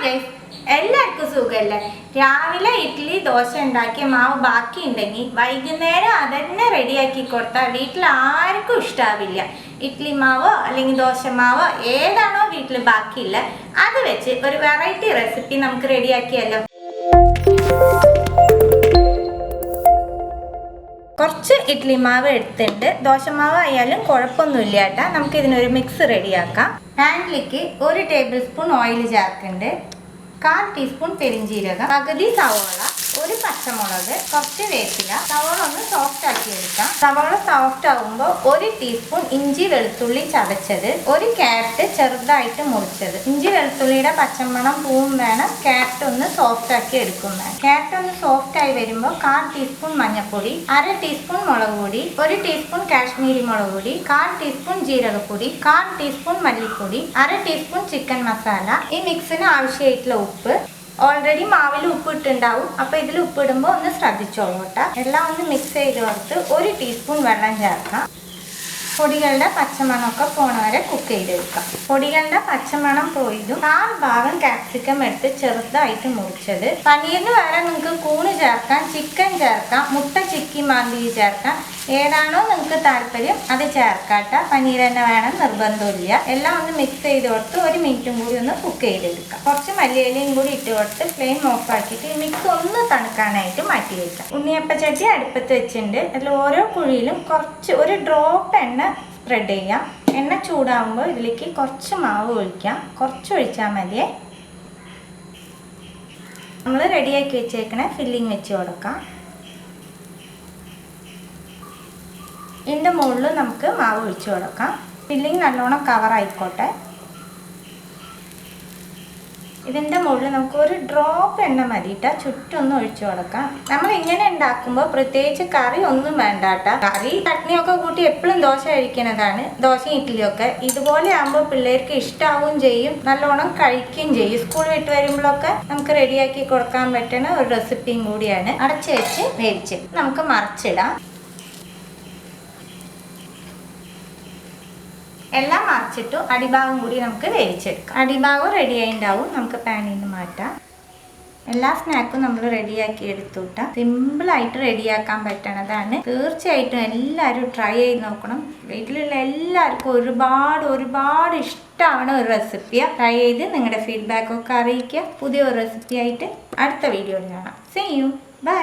Guys, എല്ലാവർക്കും സുഖമല്ലേ? രാവിലെ ഇഡ്ഡലി ദോശ ഉണ്ടാക്കിയ മാവ് ബാക്കി ഉണ്ടെങ്കിൽ വൈകുന്നേരം അതന്നെ റെഡിയാക്കി കൊടുത്താൽ വീട്ടിൽ ആർക്കും ഇഷ്ടാവില്ല. ഇഡ്ഡലി മാവോ അല്ലെങ്കിൽ ദോശ മാവോ ഏതാണോ വീട്ടിൽ ബാക്കിയില്ല അത് വെച്ച് ഒരു വെറൈറ്റി റെസിപ്പി നമുക്ക് റെഡിയാക്കിയല്ലോ. കുറച്ച് ഇഡ്ഡലി മാവ് എടുത്തിട്ടുണ്ട്. ദോശമാവ് ആയാലും കുഴപ്പമൊന്നുമില്ല കേട്ടോ. നമുക്കിതിനൊരു മിക്സ് റെഡിയാക്കാം. പാനിലേക്ക് 1 ടേബിൾ സ്പൂൺ ഓയിൽ ചേർക്കുന്നുണ്ട്, 1/4 ടീസ്പൂൺ പെരിഞ്ചീരകം, പകുതി സവോള, 1 പച്ചമുളക്, കുറച്ച് വേപ്പില. സവോള ഒന്ന് സോഫ്റ്റ് ആക്കി എടുക്കാം. സവോള സോഫ്റ്റ് ആകുമ്പോൾ 1 ടീസ്പൂൺ ഇഞ്ചി വെളുത്തുള്ളി ചതച്ചത്, 1 ക്യാരറ്റ് ചെറുതായിട്ട് മുറിച്ചത്. ഇഞ്ചി വെളുത്തുള്ളിയുടെ പച്ചമണം പൂവും വേണം. ക്യാരറ്റ് ഒന്ന് സോഫ്റ്റ് ആക്കി എടുക്കും വേണം. ക്യാരറ്റ് ഒന്ന് സോഫ്റ്റ് ആയി വരുമ്പോൾ 1/4 ടീസ്പൂൺ മഞ്ഞൾപ്പൊടി, 1/2 ടീസ്പൂൺ മുളക് പൊടി, 1 ടീസ്പൂൺ കാശ്മീരി മുളക് പൊടി, 1/4 ടീസ്പൂൺ ജീരകപ്പൊടി, 1/4 ടീസ്പൂൺ മല്ലിപ്പൊടി, 1/2 ടീസ്പൂൺ ചിക്കൻ മസാല. ഈ മിക്സിന് ആവശ്യമായിട്ടുള്ള ഉപ്പ്. ഓൾറെഡി മാവിൽ ഉപ്പ് ഇട്ടുണ്ടാവും, അപ്പോൾ ഇതിൽ ഉപ്പ് ഇടുമ്പോൾ ഒന്ന് ശ്രദ്ധിച്ചോളൂ കേട്ടോ. എല്ലാം ഒന്ന് മിക്സ് ചെയ്ത് കൊടുത്ത് 1 ടീസ്പൂൺ വെള്ളം ചേർക്കാം. പൊടികളുടെ പച്ചമണമൊക്കെ പോണ വരെ കുക്ക് ചെയ്തെടുക്കാം. പൊടികളുടെ പച്ചമണം പോയതും 4 ഭാഗം ക്യാപ്സിക്കം എടുത്ത് ചെറുതായിട്ട് മുറിച്ചത്. പനീറിന് വേറെ നിങ്ങൾക്ക് കൂണ് ചേർക്കാം, ചിക്കൻ ചേർക്കാം, മുട്ട ചിക്കി മാന്തി ചേർക്കാം. ഏതാണോ നിങ്ങൾക്ക് താല്പര്യം അത് ചേർക്കാട്ട. പനീർ തന്നെ വേണം നിർബന്ധമില്ല. എല്ലാം ഒന്ന് മിക്സ് ചെയ്ത് കൊടുത്ത് 1 മിനിറ്റും കൂടി ഒന്ന് കുക്ക് ചെയ്തെടുക്കാം. കുറച്ച് മല്ലിയിലയും കൂടി ഇട്ട് കൊടുത്ത് ഫ്ലെയിം ഓഫ് ആക്കിയിട്ട് ഈ മിക്സ് ഒന്ന് തണുക്കാനായിട്ട് മാറ്റി വയ്ക്കാം. ഉണ്ണിയപ്പച്ചട്ടി അടുപ്പത്ത് വെച്ചിട്ടുണ്ട്. അതിൽ ഓരോ കുഴിയിലും ഒരു ഡ്രോപ്പ് എണ്ണ സ്പ്രെഡ് ചെയ്യാം. എണ്ണ ചൂടാകുമ്പോൾ ഇതിലേക്ക് കുറച്ച് മാവ് ഒഴിക്കാം. കുറച്ച് ഒഴിച്ചാൽ മതിയേ. നമ്മൾ റെഡിയാക്കി വെച്ചേക്കണ ഫില്ലിങ് വെച്ച് കൊടുക്കാം. ഇതിൻ്റെ മുകളിൽ നമുക്ക് മാവ് ഒഴിച്ചു കൊടുക്കാം. ഫില്ലിങ് നല്ലോണം കവർ ആയിക്കോട്ടെ. ഇതിൻ്റെ മുകളിൽ നമുക്ക് 1 ഡ്രോപ്പ് എണ്ണ മതിയിട്ടാ ചുറ്റൊന്ന് ഒഴിച്ചു കൊടുക്കാം. നമ്മൾ ഇങ്ങനെ ഉണ്ടാക്കുമ്പോൾ പ്രത്യേകിച്ച് കറി ഒന്നും വേണ്ട കേട്ടോ. കറി ചട്നിയൊക്കെ കൂട്ടി എപ്പോഴും ദോശ കഴിക്കുന്നതാണ്, ദോശയും ഇഡ്ഡലിയൊക്കെ. ഇതുപോലെ ആകുമ്പോൾ പിള്ളേർക്ക് ഇഷ്ടാവും ചെയ്യും, നല്ലോണം കഴിക്കുകയും ചെയ്യും. സ്കൂൾ വിട്ട് വരുമ്പോഴൊക്കെ നമുക്ക് റെഡിയാക്കി കൊടുക്കാൻ പറ്റുന്ന ഒരു റെസിപ്പിയും കൂടിയാണ്. അടച്ച് വെച്ച് വേവിച്ച് നമുക്ക് മറിച്ചിടാം. എല്ലാം മറിച്ചിട്ടു അടിഭാഗം കൂടി നമുക്ക് വേവിച്ചെടുക്കാം. അടിഭാഗം റെഡി ആയിട്ടുണ്ടാവും. നമുക്ക് പാനിൽ നിന്ന് മാറ്റാം. എല്ലാ സ്നാക്കും നമ്മൾ റെഡിയാക്കി എടുത്തുട്ടാ. സിമ്പിളായിട്ട് റെഡിയാക്കാൻ പറ്റണതാണ്. തീർച്ചയായിട്ടും എല്ലാവരും ട്രൈ ചെയ്ത് നോക്കണം. വീട്ടിലുള്ള എല്ലാവർക്കും ഒരുപാട് ഇഷ്ടമാണ് ഒരു റെസിപ്പിയാണ്. ട്രൈ ചെയ്ത് നിങ്ങളുടെ ഫീഡ്ബാക്കൊക്കെ അറിയിക്കുക. പുതിയൊരു റെസിപ്പി ആയിട്ട് അടുത്ത വീഡിയോയിൽ കാണാം. See you. ബൈ.